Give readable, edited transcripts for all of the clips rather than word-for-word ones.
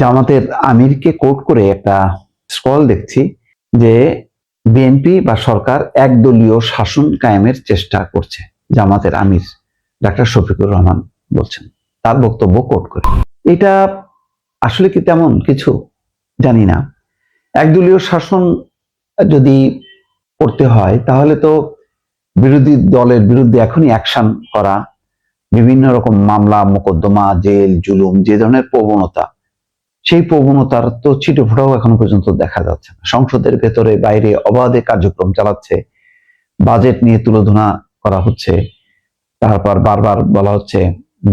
জামাতের আমিরকে কোট করে একটা স্ক্রল দেখছি যে বিএনপি বা সরকার একদলীয় শাসন কায়েমের চেষ্টা করছে। জামাতের আমির ডাক্তার শফিকুর রহমান বলছেন, তার বক্তব্য কোট করে। এটা আসলে কি তেমন কিছু জানি না। একদলীয় শাসন যদি করতে হয় তাহলে তো বিরোধী দলের বিরুদ্ধে এখনই অ্যাকশন করা, বিভিন্ন রকম মামলা মোকদ্দমা, জেল জুলুম, যে ধরনের প্রবণতা, সেই প্রবণতার তো ছিটেফোঁটাও এখনো পর্যন্ত দেখা যাচ্ছে না। সংসদের ভেতরে বাইরে অবাধে কার্যক্রম চালাচ্ছে, বাজেট নিয়ে তুলোধনা করা হচ্ছে, তারপর বারবার বলা হচ্ছে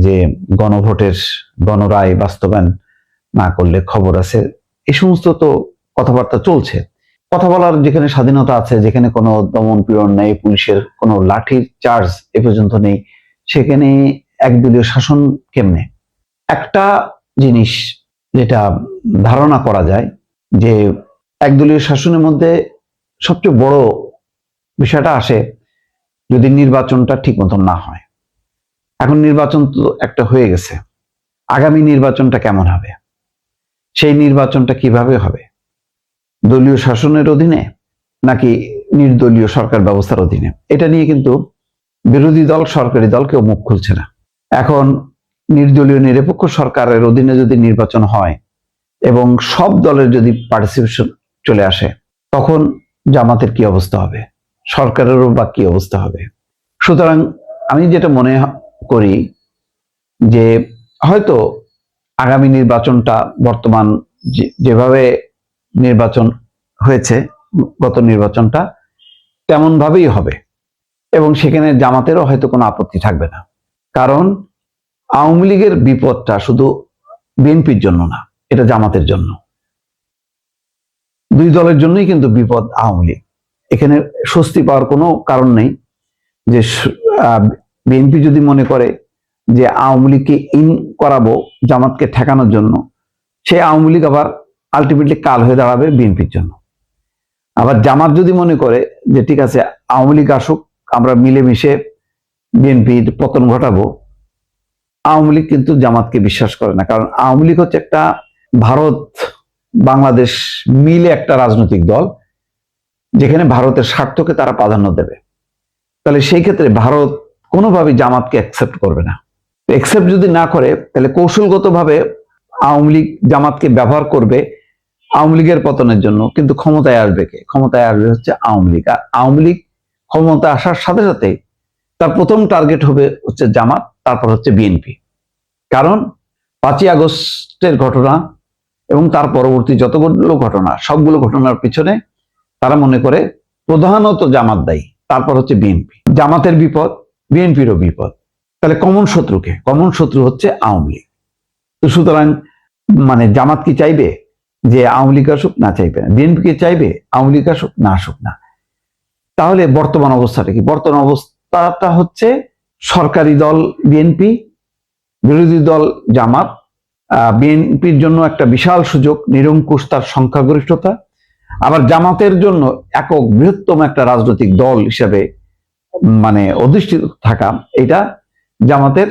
যে গণভোটের গণরায় বাস্তবায়ন না করলে খবর আছে। এই সমস্ত তো কথাবার্তা চলছে। কথা বলার যেখানে স্বাধীনতা আছে, যেখানে কোনো দমন পীড়ন নেই, পুলিশের কোনো লাঠির চার্জ এ পর্যন্ত নেই, সেখানে একদলীয় শাসন কেমনে? একটা জিনিস যেটা ধারণা করা যায় যে একদলীয় শাসনের মধ্যে সবচেয়ে বড় বিষয়টা আসে যদি নির্বাচনটা ঠিক মতন না হয়। এখন নির্বাচন তো একটা হয়ে গেছে, আগামী নির্বাচনটা কেমন হবে, সেই নির্বাচনটা কিভাবে হবে, দলীয় শাসনের অধীনে নাকি নির্দলীয় সরকার ব্যবস্থার অধীনে? এটা নিয়ে কিন্তু বিরোধী দল সরকারি দল কেউ মুখ খুলছে না। এখন নির্দলীয় নিরপেক্ষ সরকারের অধীনে যদি নির্বাচন হয় এবং সব দলের যদি পার্টিসিপেশন চলে আসে, তখন জামাতের কি অবস্থা হবে, সরকারেরও বা কি অবস্থা হবে? সুতরাং আমি যেটা মনে করি যে হয়তো আগামী নির্বাচনটা বর্তমান যেভাবে নির্বাচন হয়েছে, গত নির্বাচনটা তেমন ভাবেই হবে এবং সেখানে জামাতেরও হয়তো কোনো আপত্তি থাকবে না। কারণ আওয়ামী লীগের বিপদটা শুধু বিএনপির জন্য না, এটা জামাতের জন্য। দুই দলের জন্যই কিন্তু বিপদ আওয়ামী লীগ। এখানে স্বস্তি পাওয়ার কোনো কারণ নেই যে বিএনপি যদি মনে করে যে আওয়ামী লীগকে ইন করাবো জামাতকে ঠেকানোর জন্য, সেই আওয়ামী লীগ আবার আলটিমেটলি কাল হয়ে দাঁড়াবে বিএনপির জন্য। আবার জামাত যদি মনে করে যে ঠিক আছে আওয়ামী লীগ আসুক, আমরা মিলেমিশে বিএনপির পতন ঘটাবো, আওয়ামী লীগ কিন্তু জামাতকে বিশ্বাস করে না। কারণ আওয়ামী লীগ হচ্ছে একটা ভারত বাংলাদেশ মিলে একটা রাজনৈতিক দল, যেখানে ভারতের স্বার্থকে তারা প্রাধান্য দেবে। তাহলে সেই ক্ষেত্রে ভারত কোনোভাবেই জামাতকে অ্যাকসেপ্ট করবে না। অ্যাকসেপ্ট যদি না করে তাহলে কৌশলগতভাবে আওয়ামী লীগ জামাতকে ব্যবহার করবে আওয়ামী লীগের পতনের জন্য। কিন্তু ক্ষমতায় আসবে কে? ক্ষমতায় আসবে হচ্ছে আওয়ামী লীগ। আর আওয়ামী লীগ ক্ষমতা আসার সাথে সাথে তার প্রথম টার্গেট হবে হচ্ছে জামাত, তারপর হচ্ছে বিএনপি। কারণ 5ই আগস্টের ঘটনা এবং তার পরবর্তী যতগুলো ঘটনা, সবগুলো ঘটনার পিছনে তারা মনে করে প্রধানত জামাত দায়ী, তারপর হচ্ছে বিএনপি। জামাতের বিপদ, বিএনপিরও বিপদ। তাহলে কমন শত্রুকে? কমন শত্রু হচ্ছে আওয়ামী লীগ। তো সুতরাং জামাত কি চাইবে যে আওয়ামী লীগ আসুক? না, চাইবে না। বিএনপি কে চাইবে আওয়ামী লীগ আসুক? না, আসুক না। তাহলে বর্তমান অবস্থাটা কি? বর্তমান অবস্থাটা হচ্ছে সরকারি দল বিএনপি, বিরোধী দল জামাত। বিএনপির জন্য একটা বিশাল সুযোগ, নিরঙ্কুশ তার সংখ্যাগরিষ্ঠতা। আবার জামাতের জন্য একক বৃহত্তম একটা রাজনৈতিক দল হিসেবে অধিষ্ঠিত থাকা, এটা জামাতের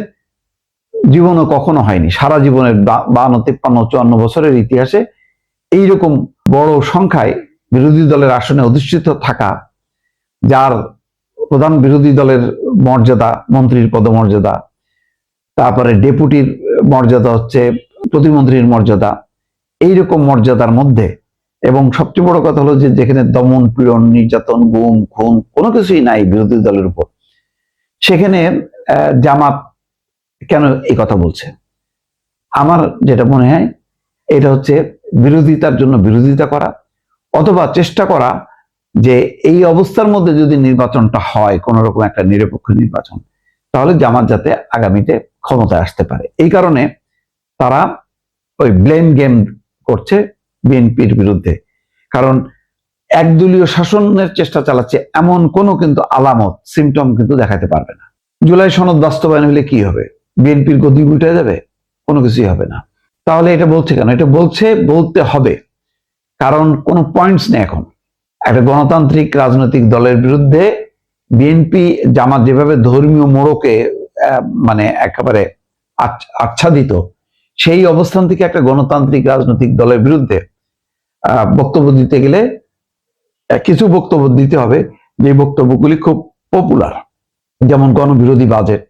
জীবনও কখনো হয়নি। সারা জীবনের 52, 53, 54 বছরের ইতিহাসে এইরকম বড় সংখ্যায় বিরোধী দলের আসনে অধিষ্ঠিত থাকা, যার প্রধান বিরোধী দলের মর্যাদা মন্ত্রীর পদমর্যাদা, তারপরে ডেপুটির মর্যাদা হচ্ছে প্রতিমন্ত্রীর মর্যাদা, এইরকম মর্যাদার মধ্যে, এবং সবচেয়ে বড় কথা হলো যে যেখানে দমন পীড়ন, নির্যাতন, গুম খুন কোনো কিছুই নাই বিরোধী দলের উপর, সেখানে জামাত কেন এই কথা বলছে? আমার যেটা মনে হয় এটা হচ্ছে বিরোধিতার জন্য বিরোধিতা করা, অথবা চেষ্টা করা যে এই অবস্থার মধ্যে যদি নির্বাচনটা হয়, কোন রকম একটা নিরপেক্ষ নির্বাচন, তাহলে জামাত যাতে আগামীতে ক্ষমতায় আসতে পারে। এই কারণে তারা ওই ব্লেম গেম করছে বিএনপির বিরুদ্ধে। কারণ একদলীয় শাসনের চেষ্টা চালাচ্ছে এমন কোনো কিন্তু আলামত, সিমটম কিন্তু দেখাতে পারবে না। জুলাই সনদ বাস্তবায়ন হলে কি হবে? বিএনপির গদি উঠে যাবে? কোনো কিছুই হবে না। তাহলে এটা বলছে কেন? এটা বলতে হবে কারণ কোনো পয়েন্টস নেই। এখন একটা গণতান্ত্রিক রাজনৈতিক দলের বিরুদ্ধে বিএনপি জামাত যেভাবে ধর্মীয় মোড়কে একেবারে আচ্ছাদিত, সেই অবস্থান থেকে একটা গণতান্ত্রিক রাজনৈতিক দলের বিরুদ্ধে বক্তব্য দিতে গেলে কিছু বক্তব্য দিতে হবে যে বক্তব্যগুলি খুব পপুলার, যেমন গণবিরোধী বাজেট,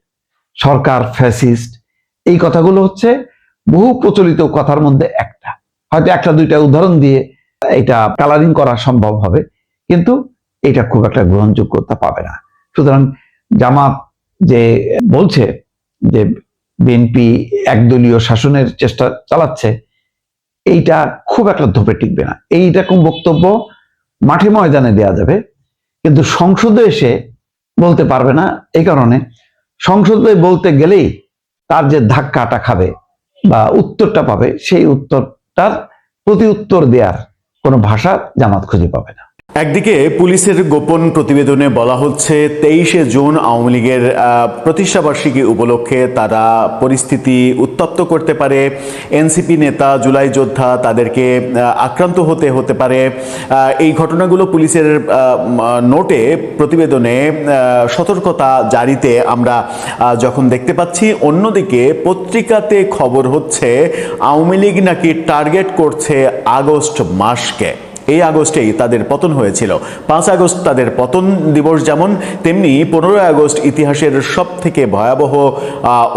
সরকার ফ্যাসিস্ট। এই কথাগুলো হচ্ছে বহু প্রচলিত কথার মধ্যে একটা, হয়তো একটা দুইটা উদাহরণ দিয়ে এটা কালারিং করা সম্ভব হবে, কিন্তু এটা খুব একটা গ্রহণযোগ্যতা পাবে না। সুতরাং জামাত যে বলছে যে বিএনপি একদলীয় শাসনের চেষ্টা চালাচ্ছে, এইটা খুব একটা ধোপে টিকবে না। এইরকম বক্তব্য মাঠে ময়দানে দেয়া যাবে, কিন্তু সংসদে এসে বলতে পারবে না। এই কারণে সংসদে বলতে গেলেই তার যে ধাক্কাটা খাবে বা উত্তরটা পাবে, সেই উত্তরটার প্রতি উত্তর দেওয়ার কোনো ভাষা জামাত খুঁজে পাবে না। একদিকে পুলিশের গোপন প্রতিবেদনে বলা হচ্ছে 23শে জুন আওয়ামী লীগের প্রতিষ্ঠাবার্ষিকী উপলক্ষে তারা পরিস্থিতি উত্তপ্ত করতে পারে, এনসিপি নেতা জুলাই যোদ্ধা তাদেরকে আক্রান্ত হতে পারে। এই ঘটনাগুলো পুলিশের নোটে প্রতিবেদনে সতর্কতা জারিতে আমরা যখন দেখতে পাচ্ছি, অন্যদিকে পত্রিকাতে খবর হচ্ছে আওয়ামী লীগ নাকি টার্গেট করছে আগস্ট মাসকে। এই আগস্টেই তাদের পতন হয়েছিল। 5 আগস্ট তাদের পতন দিবস, যেমন তেমনি 15 আগস্ট ইতিহাসের সব থেকে ভয়াবহ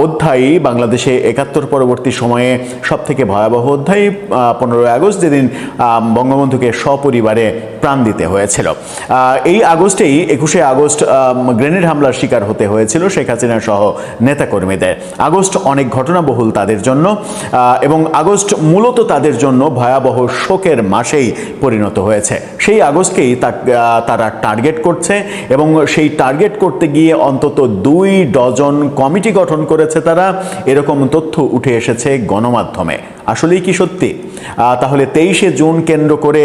অধ্যায়, বাংলাদেশে 71 পরবর্তী সময়ে সব থেকে ভয়াবহ অধ্যায় 15 আগস্ট, যেদিন বঙ্গবন্ধুকে সপরিবারে প্রাণ দিতে হয়েছিল। এই আগস্টেই 21শে আগস্ট গ্রেনেড হামলার শিকার হতে হয়েছিল শেখ হাসিনা সহ নেতাকর্মীদের। আগস্ট অনেক ঘটনাবহুল তাদের জন্য, এবং আগস্ট মূলত তাদের জন্য ভয়াবহ শোকের মাসেই পরিণত হয়েছে। সেই আগস্টকেই তারা টার্গেট করছে, এবং সেই টার্গেট করতে গিয়ে অন্তত 2 ডজন কমিটি গঠন করেছে তারা। এরকম তথ্য উঠে এসেছে গণমাধ্যমে। আসলেই কি সত্যি? তাহলে 23শে জুন কেন্দ্র করে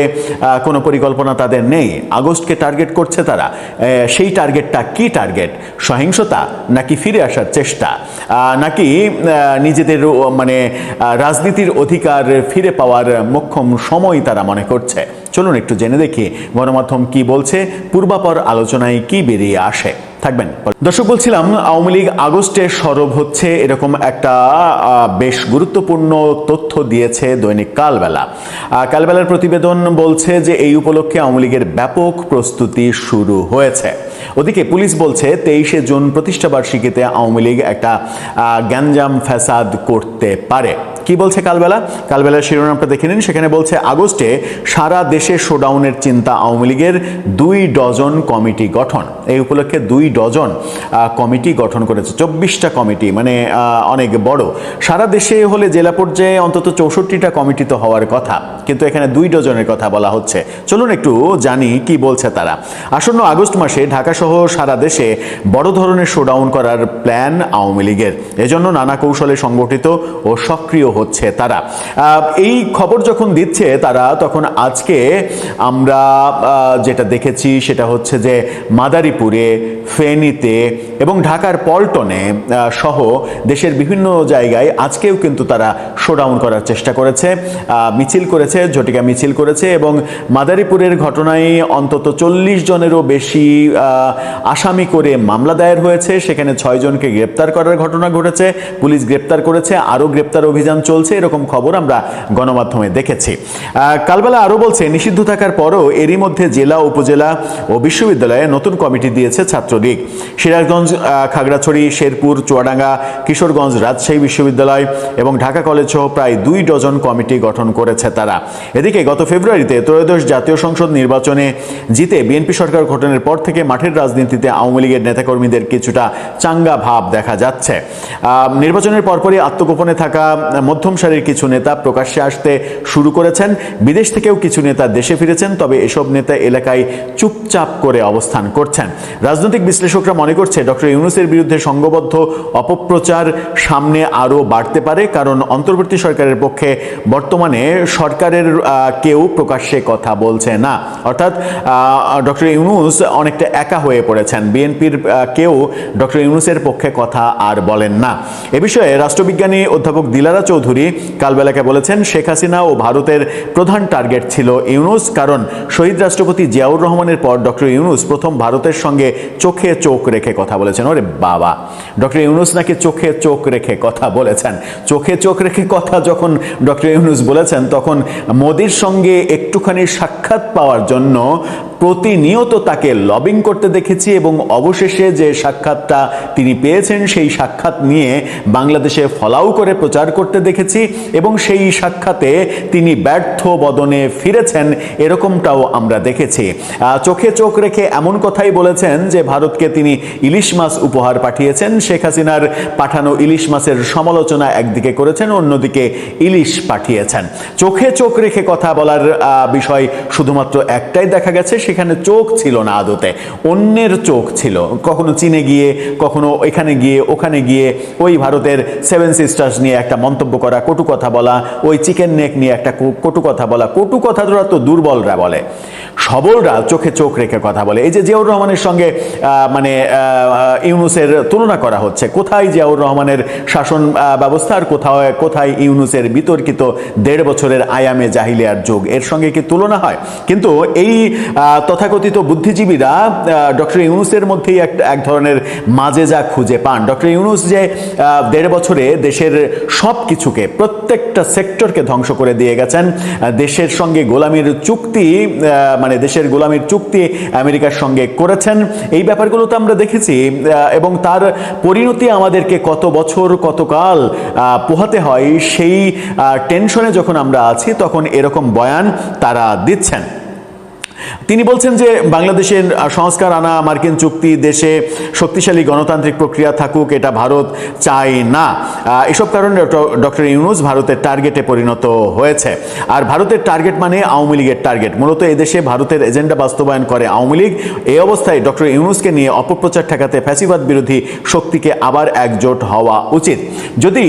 কোনো পরিকল্পনা তাদের নেই? আগস্টকে টার্গেট করছে তারা। সেই টার্গেটটা কি টার্গেট? সহিংসতা, নাকি ফিরে আসার চেষ্টা, নাকি নিজেদের মানে রাজনীতির অধিকার ফিরে পাওয়ার মোক্ষম সময় তারা মনে করছে? চলুন একটু জেনে দেখি গণমাধ্যম কি বলছে, পূর্বাপর আলোচনায় কি বেরিয়ে আসে। থাকবেন দর্শক। বলছিলাম আওয়ামী লীগ আগস্টে সরব হচ্ছে, এরকম একটা বেশ গুরুত্বপূর্ণ তথ্য দিয়েছে দৈনিক কালবেলা। কালবেলার প্রতিবেদন বলছে যে এই উপলক্ষে আওয়ামী লীগের ব্যাপক প্রস্তুতি শুরু হয়েছে। ওদিকে পুলিশ বলছে 23শে জুন প্রতিষ্ঠাবার্ষিকীতে আওয়ামী লীগ একটা গ্যাঞ্জাম ফ্যাসাদ করতে পারে। কি বলছে কালবেলা? কালবেলার শিরোনামটা দেখে নিন। সেখানে বলছে আগস্টে সারা দেশে শোডাউনের চিন্তা আওয়ামী লীগের, 2 ডজন কমিটি গঠন। এই উপলক্ষে 2 ডজন কমিটি গঠন করেছে, 24টা কমিটি, মানে অনেক বড়। সারা দেশে হলে জেলা পর্যায়ে অন্তত 64টা কমিটি তো হওয়ার কথা, কিন্তু এখানে 2 ডজনের কথা বলা হচ্ছে। চলুন একটু জানি কি বলছে তারা। আসন্ন আগস্ট মাসে ঢাকা সহ সারা দেশে বড় ধরনের শোডাউন করার প্ল্যান আওয়ামী লীগের। এজন্য নানা কৌশলে সংগঠিত ও সক্রিয় হচ্ছে তারা। এই খবর যখন দিচ্ছে তারা, তখন আজকে আমরা যেটা দেখেছি সেটা হচ্ছে যে মাদারীপুরে, ফেনীতে এবং ঢাকার পল্টনে সহ দেশের বিভিন্ন জায়গায় আজকেও কিন্তু তারা শোডাউন করার চেষ্টা করেছে, মিছিল করেছে, ঝটিকা মিছিল করেছে। এবং মাদারীপুরের ঘটনায় অন্তত 40 জনেরও বেশি আসামি করে মামলা দায়ের হয়েছে। সেখানে 6 জনকে গ্রেপ্তার করার ঘটনা ঘটেছে, পুলিশ গ্রেপ্তার করেছে, আরও গ্রেপ্তার অভিযান চলছে, এরকম খবর আমরা গণমাধ্যমে দেখেছি। কালবেলা আরও বলছে নিষিদ্ধ থাকার পরও এরই মধ্যে জেলা, উপজেলা ও বিশ্ববিদ্যালয়ে নতুন কমিটি দিয়েছে ছাত্রলীগ। সিরাজগঞ্জ, খাগড়াছড়ি, শেরপুর, চুয়াডাঙ্গা, কিশোরগঞ্জ, রাজশাহী বিশ্ববিদ্যালয় এবং ঢাকা কলেজ সহ প্রায় 2 ডজন কমিটি গঠন করেছে তারা। এদিকে গত ফেব্রুয়ারিতে ত্রয়োদশ জাতীয় সংসদ নির্বাচনে জিতে বিএনপি সরকার গঠনের পর থেকে মাঠের রাজনীতিতে আওয়ামী লীগের নেতাকর্মীদের কিছুটা চাঙ্গা ভাব দেখা যাচ্ছে। নির্বাচনের পরপরই আত্মগোপনে থাকা মধ্যম সারির কিছু নেতা প্রকাশ্যে আসতে শুরু করেছেন। বিদেশ থেকেও কিছু নেতা দেশে ফিরেছেন, তবে এসব নেতা এলাকায় চুপচাপ করে অবস্থান করছেন। রাজনৈতিক বিশ্লেষকরা মনে করছে ডক্টর ইউনূসের বিরুদ্ধে সংঘবদ্ধ অপপ্রচার সামনে আরও বাড়তে পারে, কারণ অন্তর্বর্তী সরকারের পক্ষে বর্তমানে সরকারের কেউ প্রকাশ্যে কথা বলছে না। অর্থাৎ ডক্টর ইউনূস অনেকটা একা হয়ে পড়েছেন, বিএনপির কেউ ডক্টর ইউনূসের পক্ষে কথা আর বলেন না। এ বিষয়ে রাষ্ট্রবিজ্ঞানী অধ্যাপক দিলারা চৌধুরী চৌধুরী কালবেলাকে বলেছেন, শেখ হাসিনা ও ভারতের প্রধান টার্গেট ছিল ইউনূস, কারণ শহীদ রাষ্ট্রপতি জিয়াউর রহমানের পর ডক্টর ইউনূস প্রথম ভারতের সঙ্গে চোখে চোখ রেখে কথা বলেছেন। ওরে বাবা, ডক্টর ইউনূস নাকি চোখে চোখ রেখে কথা বলেছেন। চোখে চোখ রেখে কথা যখন ডক্টর ইউনূস বলেছেন, তখন মোদির সঙ্গে একটুখানি সাক্ষাৎ পাওয়ার জন্য প্রতিনিয়ত তাকে লবিং করতে দেখেছি, এবং অবশেষে যে সাক্ষাৎটা তিনি পেয়েছেন সেই সাক্ষাৎ নিয়ে বাংলাদেশে ফলাও করে প্রচার করতে দেখেছি, এবং সেই সাক্ষাতে তিনি ব্যর্থ বদনে ফিরেছেন, এরকমটাও আমরা দেখেছি। চোখে চোখ রেখে এমন কথাই বলেছেন যে ভারতকে তিনি ইলিশ মাছ উপহার পাঠিয়েছেন। শেখ হাসিনার পাঠানো ইলিশ মাছের সমালোচনা একদিকে করেছেন, অন্যদিকে ইলিশ পাঠিয়েছেন। চোখে চোখ রেখে কথা বলার বিষয় শুধুমাত্র একটাই দেখা গেছে, সেখানে চোখ ছিল না আদতে, অন্যের চোখ ছিল। কখনো চীনে গিয়ে, কখনো এখানে গিয়ে, ওখানে গিয়ে ওই ভারতের 7 সিস্টার্স নিয়ে একটা মন্তব্য করা, কটু কথা বলা, ওই চিকেন নেক নিয়ে একটা কটু কথা বলা। কটু কথাটা তো দুর্বলরা বলে, সবলরা চোখে চোখ রেখে কথা বলে। এই যে জিয়াউর রহমানের সঙ্গে ইউনূসের তুলনা করা হচ্ছে, কোথায় জিয়াউর রহমানের শাসন ব্যবস্থা আর কোথায় ইউনূসের বিতর্কিত 1.5 বছরের আয়ামে জাহিলিয়ার যুগ, এর সঙ্গে কি তুলনা হয়? কিন্তু এই তথাকথিত বুদ্ধিজীবীরা ডক্টর ইউনূসের মধ্যেই এক ধরনের মাজেজা খুঁজে পান। ডক্টর ইউনূস যে 1.5 বছরে দেশের সব কিছুকে, প্রত্যেকটা সেক্টরকে ধ্বংস করে দিয়ে গেছেন, দেশের সঙ্গে গোলামির চুক্তি, দেশের গোলামির চুক্তি আমেরিকার সঙ্গে করেছেন, এই ব্যাপারগুলো তো আমরা দেখেছি, এবং তার পরিণতি আমাদেরকে কত বছর কতকাল পোহাতে হয়, সেই টেনশনে যখন আমরা আছি তখন এরকম বয়ান তারা দিচ্ছেন। তিনি বলছেন যে বাংলাদেশের সংস্কার আনা, মার্কিন চুক্তি, দেশে শক্তিশালী গণতান্ত্রিক প্রক্রিয়া থাকুক, এটা ভারত চায় না। এসব কারণে ডক্টর ইউনূস ভারতের টার্গেটে পরিণত হয়েছে। আর ভারতের টার্গেট মানে আওয়ামী লীগের টার্গেট। মূলত এদেশে ভারতের এজেন্ডা বাস্তবায়ন করে আওয়ামী লীগ। এই অবস্থায় ডক্টর ইউনূসকে নিয়ে অপপ্রচার ঠেকাতে ফ্যাসিবাদ বিরোধী শক্তিকে আবার একজোট হওয়া উচিত। যদি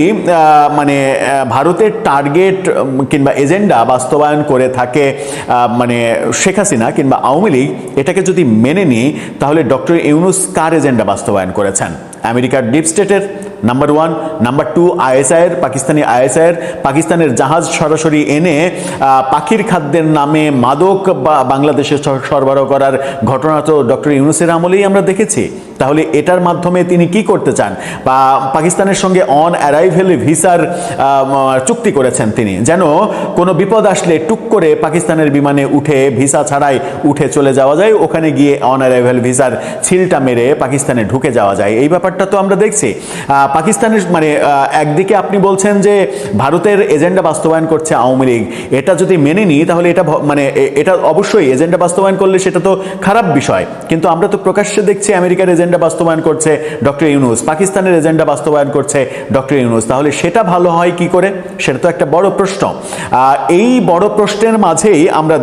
ভারতের টার্গেট কিংবা এজেন্ডা বাস্তবায়ন করে থাকে শেখ হাসিনা কিংবা আওয়ামী লীগ, এটাকে যদি মেনে নিই, তাহলে ডক্টর ইউনূস কার এজেন্ডা বাস্তবায়ন করেছেন? আমেরিকার ডিপ স্টেটের, নাম্বার 1। নাম্বার 2, আইএসআইয়ের, পাকিস্তানি আইএসআইয়ের। পাকিস্তানের জাহাজ সরাসরি এনে পাখির খাদ্যের নামে মাদক বাংলাদেশে সরবরাহ করার ঘটনা তো ডক্টর ইউনূসের আমলেই আমরা দেখেছি। তাহলে এটার মাধ্যমে তিনি কি করতে চান? বা পাকিস্তানের সঙ্গে অন অ্যারাইভেল ভিসার চুক্তি করেছেন তিনি, যেন কোনো বিপদ আসলে টুক করে পাকিস্তানের বিমানে উঠে, ভিসা ছাড়াই উঠে চলে যাওয়া যায়, ওখানে গিয়ে অন অ্যারাইভেল ভিসার ছিলটা মেরে পাকিস্তানে ঢুকে যাওয়া যায়। এই ব্যাপারটা তো আমরা দেখছি। পাকিস্তানের একদিকে আপনি বলছেন যে ভারতের এজেন্ডা বাস্তবায়ন করছে আওয়ামী লীগ, এটা যদি মেনে নিই তাহলে এটা অবশ্যই এজেন্ডা বাস্তবায়ন করলে সেটা তো খারাপ বিষয়, কিন্তু আমরা তো প্রকাশ্যে দেখছি আমেরিকার এজেন্ডা বাস্তবায়ন করছে ডক্টর ইউনূস, পাকিস্তানের এজেন্ডা বাস্তবায়ন করছে ডক্টর ইউনূস। তাহলে সেটা ভালো হয় কি করে? সেটা তো একটা বড় প্রশ্ন। এই বড় প্রশ্নের মাঝেই আমরা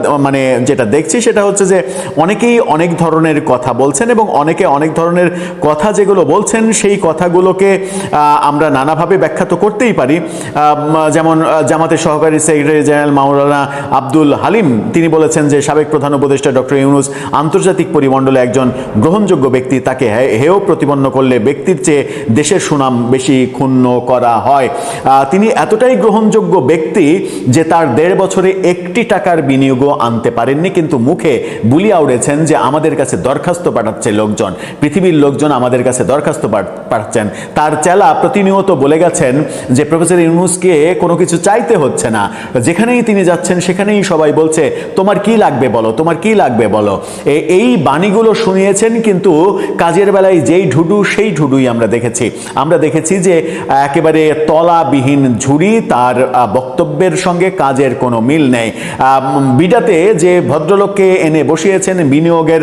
যেটা দেখছি সেটা হচ্ছে যে অনেকেই অনেক ধরনের কথা বলছেন, এবং অনেকে অনেক ধরনের কথা যেগুলো বলছেন সেই কথাগুলোকে আমরা নানাভাবে ব্যাখ্যা তো করতেই পারি। যেমন জামাতের সহকারী সেক্রেটারি জেনারেল মাওলানা আব্দুল হালিম, তিনি বলেছেন যে সাবেক প্রধান উপদেষ্টা ডক্টর ইউনূস আন্তর্জাতিক পরিমণ্ডলে একজন গ্রহণযোগ্য ব্যক্তি, তাকে হেয় প্রতিপন্ন করলে ব্যক্তির চেয়ে দেশের সুনাম বেশি ক্ষুণ্ণ করা হয়। তিনি এতটাই গ্রহণযোগ্য ব্যক্তি যে তার 1.5 বছরে 1 টাকার বিনিয়োগও আনতে পারেননি, কিন্তু মুখে বুলি আউড়েছেন যে আমাদের কাছে দরখাস্ত পাঠাচ্ছে লোকজন, পৃথিবীর লোকজন আমাদের কাছে দরখাস্ত পাঠাচ্ছেন। তার চেলা প্রতিনিয়ত বলে গেছেন যে প্রফেসর ইউনূসকে কোনো কিছু চাইতে হচ্ছে না, যেখানেই তিনি যাচ্ছেন সেখানেই সবাই বলছে তোমার কি লাগবে বলো, তোমার কি লাগবে বলো। এই বাণীগুলো শুনিয়েছেন, কিন্তু কাজের বেলায় যেই ঢুডু সেই ঢুডুই আমরা দেখেছি যে একেবারে তলাবিহীন ঝুড়ি, তার বক্তব্যের সঙ্গে কাজের কোনো মিল নেই। বিডাতে যে ভদ্রলোককে এনে বসিয়েছেন, বিনিয়োগের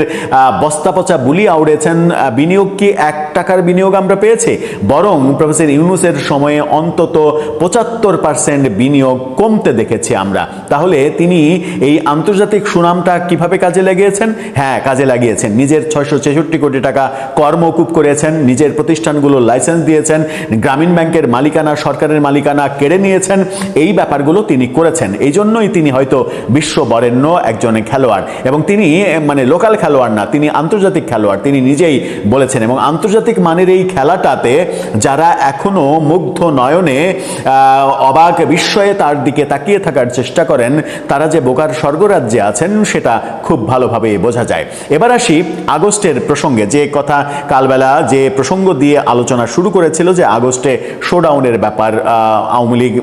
বস্তা পচা বুলি আউড়েছেন, বিনিয়োগ কি 1 টাকার বিনিয়োগ আমরা পেয়েছি? বরং প্রফেসর ইউনূসের সময়ে অন্তত 75% বিনিয়োগ কমতে দেখেছি আমরা। তাহলে তিনি এই আন্তর্জাতিক সুনামটা কিভাবে কাজে লাগিয়েছেন? হ্যাঁ, কাজে লাগিয়েছেন। নিজের 666 কোটি টাকা কর মওকুফ করেছেন, নিজের প্রতিষ্ঠানগুলোর লাইসেন্স দিয়েছেন, গ্রামীণ ব্যাংকের মালিকানা, সরকারের মালিকানা কেড়ে নিয়েছেন। এই ব্যাপারগুলো তিনি করেছেন। এই জন্যই তিনি হয়তো বিশ্ববরেণ্য একজন খেলোয়াড়, এবং তিনি লোকাল খেলোয়াড় না, তিনি আন্তর্জাতিক খেলোয়াড়, তিনি নিজেই বলেছেন। এবং আন্তর্জাতিক তুফানের এই খেলাটাতে যারা এখনো মুগ্ধ নয়নে অবাক বিস্ময়ে তার দিকে তাকিয়ে থাকার চেষ্টা করেন, তারা যে বোকার স্বর্গরাজ্যে আছেন সেটা খুব ভালোভাবে বোঝা যায়। এবার আসি আগস্টের প্রসঙ্গে, যে কথা কালবেলা যে প্রসঙ্গ দিয়ে আলোচনা শুরু করেছিল যে আগস্টে শোডাউনের ব্যাপার আওয়ামী লীগ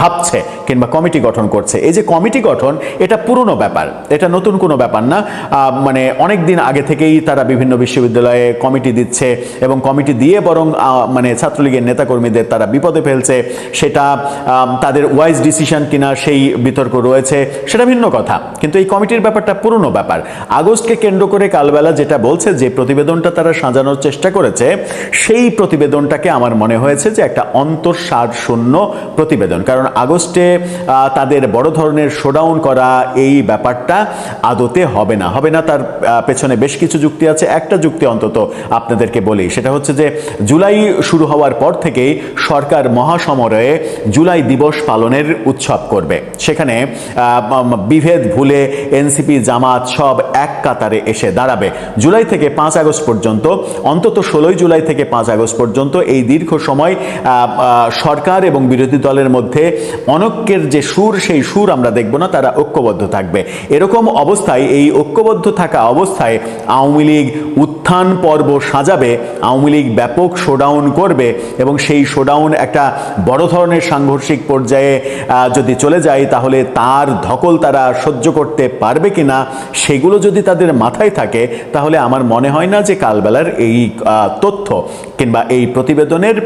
ভাবছে কিংবা কমিটি গঠন করছে। এই যে কমিটি গঠন, এটা পুরনো ব্যাপার, এটা নতুন কোনো ব্যাপার না। মানে অনেক দিন আগে থেকেই তারা বিভিন্ন বিশ্ববিদ্যালয়ে কমিটি দিচ্ছে এবং কমিটি দিয়ে বরং মানে ছাত্রলীগের নেতাকর্মীদের তারা বিপদে ফেলছে। সেটা তাদের ওয়াইজ ডিসিশন কিনা সেই বিতর্ক রয়েছে, সেটা ভিন্ন কথা, কিন্তু এই কমিটির ব্যাপারটা পুরনো ব্যাপার। আগস্টকে কেন্দ্র করে কালবেলা যেটা বলছে, যে প্রতিবেদনটা তারা সাজানোর চেষ্টা করেছে, সেই প্রতিবেদনটাকে আমার মনে হয়েছে যে একটা অন্তঃসার শূন্য প্রতিবেদন। কারণ আগস্টে তাদের বড় ধরনের শোডাউন করা এই ব্যাপারটা আদতে হবে না, তার পেছনে বেশ কিছু যুক্তি আছে। একটা যুক্তি অন্তত আপনাদেরকে বলি, সেটা হচ্ছে যে জুলাই শুরু হওয়ার পর থেকেই সরকার মহাসমরে জুলাই দিবস পালনের উৎসব করবে। সেখানে বিভেদ ভুলে এনসিপি জামাত সব এক কাতারে এসে দাঁড়াবে। জুলাই থেকে 5 আগস্ট পর্যন্ত, অন্তত 16 জুলাই থেকে 5 আগস্ট পর্যন্ত এই দীর্ঘ সময় সরকার এবং বিরোধী দলের মধ্যে অনৈক্যের যে সুর, সেই সুর আমরা দেখব না, তারা ঐক্যবদ্ধ থাকবে। এরকম অবস্থায়, এই ঐক্যবদ্ধ থাকা অবস্থায় আওয়ামী লীগ উত্থান পর্ব সাজাবে, আওয়ামী লীগ ব্যাপক শোডাউন করবে এবং সেই শোডাউন একটা বড় ধরনের সাংঘর্ষিক পর্যায়ে যদি চলে যায়, তাহলে তার ধকল তারা সহ্য করতে পারবে কিনা, সেগুলো যদি তাদের মাথায় থাকে, তাহলে আমার মনে হয় না যে কালবেলার এই তথ্য কিংবা এই প্রতিবেদনের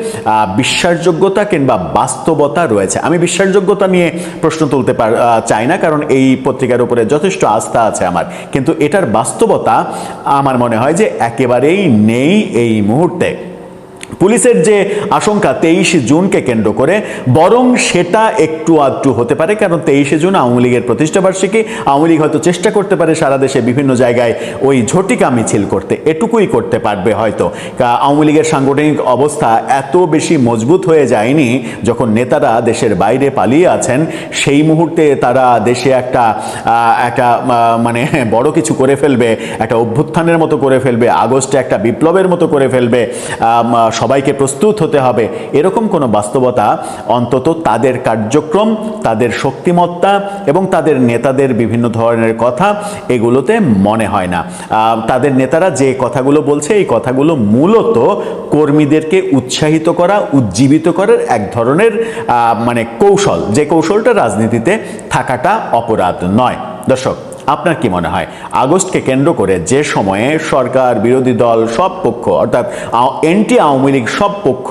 বিশ্বাসযোগ্যতা কিংবা বাস্তবতা রয়েছে। আমি বিশ্বাসযোগ্যতা নিয়ে প্রশ্ন তুলতে চাই না, কারণ এই পত্রিকার উপরে যথেষ্ট আস্থা আছে আমার, কিন্তু এটার বাস্তবতা আমার মনে হয় যে একেবারেই নেই এই মুহূর্তে। পুলিশের যে আশঙ্কা 23 জুনকে কেন্দ্র করে, বরং সেটা একটু আধটু হতে পারে, কারণ 23 জুন আওয়ামী লীগের প্রতিষ্ঠাবার্ষিকী। আওয়ামী লীগ হয়তো চেষ্টা করতে পারে সারা দেশে বিভিন্ন জায়গায় ওই ঝটিকা মিছিল করতে, এটুকুই করতে পারবে হয়তো। আওয়ামী লীগের সাংগঠনিক অবস্থা এত বেশি মজবুত হয়ে যায়নি, যখন নেতারা দেশের বাইরে পালিয়ে আছেন, সেই মুহূর্তে তারা দেশে একটা মানে বড় কিছু করে ফেলবে, একটা অভ্যুত্থানের মতো করে ফেলবে, আগস্টে একটা বিপ্লবের মতো করে ফেলবে, সবাইকে প্রস্তুত হতে হবে, এরকম কোনো বাস্তবতা অন্তত তাদের কার্যক্রম, তাদের শক্তিমত্তা এবং তাদের নেতাদের বিভিন্ন ধরনের কথা, এগুলোতে মনে হয় না। তাদের নেতারা যে কথাগুলো বলছে, এই কথাগুলো মূলত কর্মীদেরকে উৎসাহিত করা, উজ্জীবিত করার এক ধরনের মানে কৌশল, যে কৌশলটা রাজনীতিতে থাকাটা অপরাধ নয়। দর্শক, আপনার কি মনে হয় আগস্টকে কেন্দ্র করে যে সময়ে সরকার, বিরোধী দল সব পক্ষ, অর্থাৎ এন্টি আওয়ামী লীগ সব পক্ষ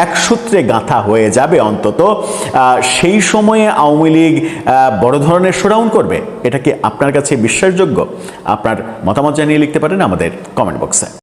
এক সূত্রে গাঁথা হয়ে যাবে, অন্তত সেই সময়ে আওয়ামী লীগ বড় ধরনের শোডাউন করবে, এটা কি আপনার কাছে বিশ্বাসযোগ্য? আপনার মতামত জানিয়ে লিখতে পারেন আমাদের কমেন্ট বক্সে।